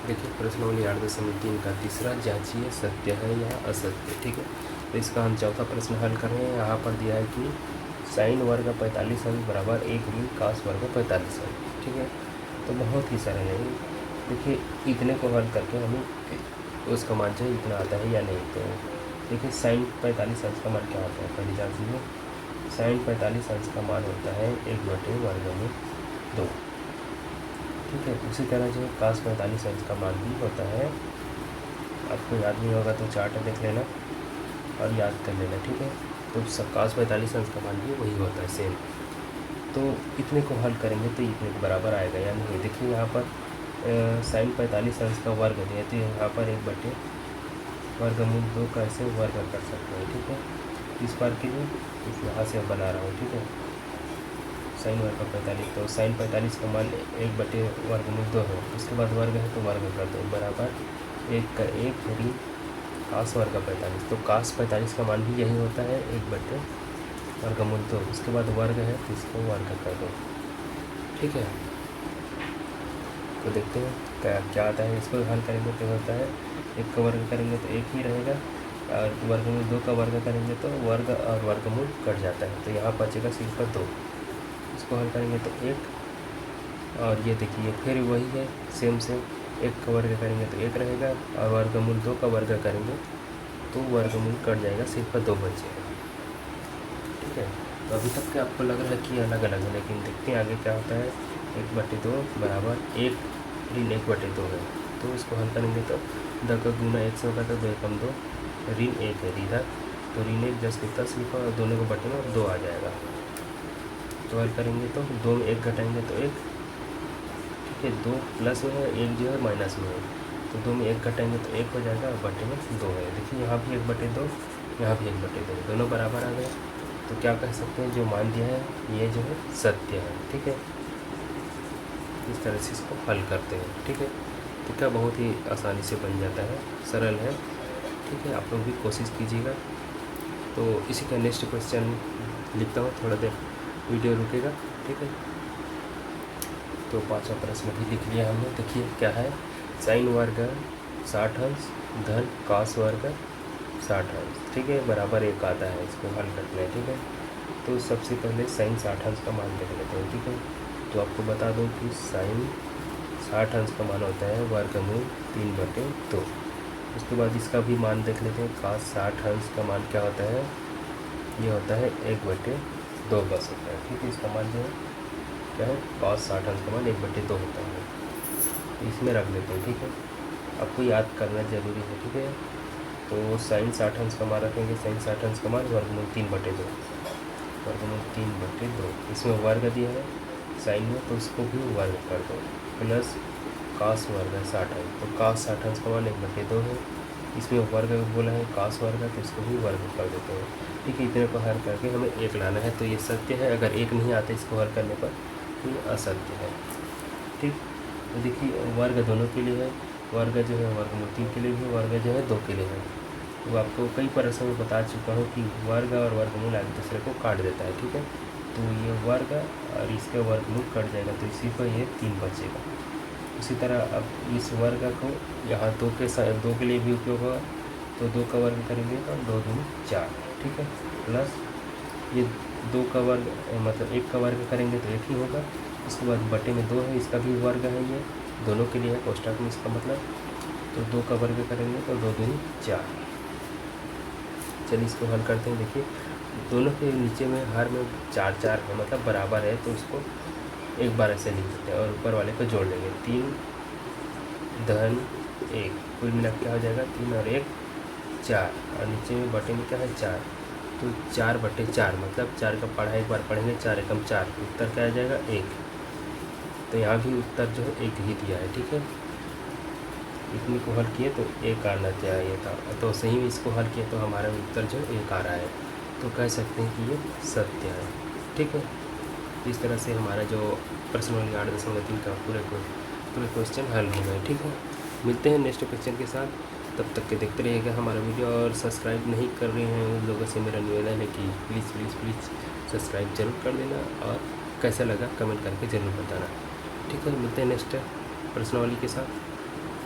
देखिए प्रश्नावली 8.3 का तीसरा जांचिए सत्य है या असत्य। ठीक है, तो इसका हम चौथा प्रश्न हल कर रहे हैं। यहाँ पर दिया है कि साइन वर्ग 45 अंश बराबर 1 ऋण कास वर्ग 45 अंश। ठीक है, तो बहुत ही सरल है। देखिए इतने को हल करके हमें उसका मान चाहिए इतना आता है या नहीं। तो देखिए साइन 45 अंश का मान क्या होता है, पहली जांच लीजिए। साइन 45 अंश का मान होता है 1/√2। ठीक है, उसी तरह जो कास 45 अंश का मान भी होता है, आपको याद नहीं होगा तो चार्ट देख लेना और याद कर लेना। ठीक है, तो कास 45 अंश का मान भी वही होता है सेम। तो इतने को हल करेंगे तो इतने के बराबर आएगा या नहीं। देखिए यहाँ पर साइन 45 अंश का वर्ग दिया, तो यहाँ पर 1/√2 का ऐसे वर्ग कर सकते हैं। ठीक है, इस बार के लिए इस यहाँ से बना रहा हूँ। ठीक है, साइन वर्ग 45, तो साइन 45 का मान 1/√2 है। उसके बाद वर्ग है तो वर्ग कर दो बराबर 1 का 1 ऋण कास वर्ग 45। तो कास 45 का मान भी यही होता है 1/√2। उसके बाद वर्ग है तो इसको वर्ग कर दो। ठीक है, तो देखते हैं क्या आता है। इसको हल करेंगे तो होता है 1 का वर्ग करेंगे तो 1 ही रहेगा, और वर्गमूल 2 का वर्ग करेंगे तो वर्ग और वर्गमूल कट जाता है, तो यहाँ बचेगा सिर्फ 2। इसको हल करेंगे तो 1, और ये देखिए फिर वही है सेम 1 का वर्ग करेंगे तो 1 रहेगा, और वर्गमूल 2 का वर्ग करेंगे तो वर्गमूल कट जाएगा, सिर्फ 2 बचेगा। ठीक है, तो अभी तक के आपको लग रहा है कि अलग अलग है, लेकिन देखते हैं आगे क्या होता है। 1/2 बराबर 1 ऋण 1/2 है, तो इसको हल करेंगे तो 2 का गुना 1 से होगा तो 2 कम 2 ऋण 1 है इधर, तो ऋण 1 10 के 10 लिखा और दोनों को बटे में 2 आ जाएगा। तो हल करेंगे तो 2 में 1 घटाएंगे तो 1। ठीक है, 2 प्लस में है, 1 जो है माइनस में है, तो 2 में 1 घटाएंगे तो 1 हो जाएगा और बटे में 2 है। देखिए यहाँ भी 1/2, यहाँ भी 1/2, दोनों बराबर आ गए। तो क्या कह सकते हैं, जो मान दिया है ये जो है सत्य है। ठीक है, इस तरह से इसको हल करते हैं। ठीक है, तो क्या बहुत ही आसानी से बन जाता है, सरल है। ठीक है, आप लोग भी कोशिश कीजिएगा। तो इसी का नेक्स्ट क्वेश्चन लिखता हूँ, थोड़ा देर वीडियो रुकेगा। ठीक है, तो 5वां प्रश्न भी लिख लिया हमने। देखिए क्या है, साइन वर्ग 60 अंश धन कास वर्ग 60 अंश। ठीक है, बराबर 1 आता है, इसको हल करना है। ठीक है, तो सबसे पहले साइन 60 अंश का मान देख लेते हैं। ठीक है, तो आपको बता दूं कि साइन 60 अंश का मान होता है वर्गमूल 3/2। उसके बाद इसका भी मान देख लेते हैं। कास 60 अंश का मान क्या होता है, ये होता है 1/2 बस होता है। ठीक है, इसका मान जो है क्या है, कास 60 अंश का मान 1/2 होता है, तो इसमें रख लेते हैं। ठीक है, आपको याद करना ज़रूरी है। ठीक है, तो साइन 60 अंश का मान रखेंगे, साइन 60 अंश का मान वर्गमूल 3/2, वर्गमूल 3/2। इसमें वर्ग दिया है साइन में, तो उसको भी वर्ग कर दो, प्लस कास वर्ग है 60 अंश, तो कास 60 अंश का मान 1/2 है। इसमें वर्ग बोला है कास वर्ग है, तो इसको भी वर्ग कर देते हैं। ठीक है, इतने को हल करके हमें 1 लाना है, तो ये सत्य है। अगर 1 नहीं आता इसको हल करने पर तो ये असत्य है। ठीक, तो देखिए वर्ग दोनों के लिए है, वर्ग जो है वर्गमूल 3 के लिए भी, वर्ग जो है 2 के लिए है। तो आपको कई प्रश्नों में बता चुका हूँ कि वर्ग और वर्गमूल एक दूसरे को काट देता है। ठीक है, तो ये वर्ग और इसका वर्गमूल कट जाएगा, तो इसी पर ये 3 बचेगा। उसी तरह अब इस वर्ग को यहाँ 2 के लिए भी उपयोग होगा, तो 2 का वर्ग करेंगे तो 2 दूनी 4। ठीक है, प्लस ये 2 का वर्ग मतलब 1 का वर्ग करेंगे तो 1 ही होगा। उसके बाद बटे में 2 है, इसका भी वर्ग है, ये दोनों के लिए है कोष्ठक में, इसका मतलब तो 2 का वर्ग करेंगे तो 2 दूनी 4। चलिए इसको हल करते हैं। देखिए दोनों के नीचे में हर में 4 है, मतलब बराबर है, तो उसको एक बार ऐसे लिख देते हैं और ऊपर वाले को जोड़ लेंगे। 3 धन 1, कुल मिला क्या हो जाएगा 3 और 1 4, और नीचे में बटे में क्या है 4, तो 4/4 मतलब 4 का पढ़ा एक बार पढ़ेंगे, 4 एकम 4, उत्तर क्या आ जाएगा 1। तो यहाँ भी उत्तर जो है 1 ही दिया है। ठीक है, इतनी को हल किए तो 1 आना चाहिए था, तो सही में इसको हल किए तो हमारा उत्तर जो 1 आ रहा है, तो कह सकते हैं कि ये सत्य है। ठीक है, इस तरह से हमारा जो प्रश्नावली 8.3 का पूरे क्वेश्चन हल हो गए। ठीक है, मिलते हैं नेक्स्ट क्वेश्चन के साथ, तब तक के देखते रहिएगा हमारा वीडियो। और सब्सक्राइब नहीं कर रहे हैं उन लोगों से मेरा निवेदन है कि प्लीज़ प्लीज़ प्लीज़ सब्सक्राइब जरूर कर देना, और कैसा लगा कमेंट करके ज़रूर बताना। ठीक है, मिलते हैं नेक्स्ट प्रश्नावली के साथ।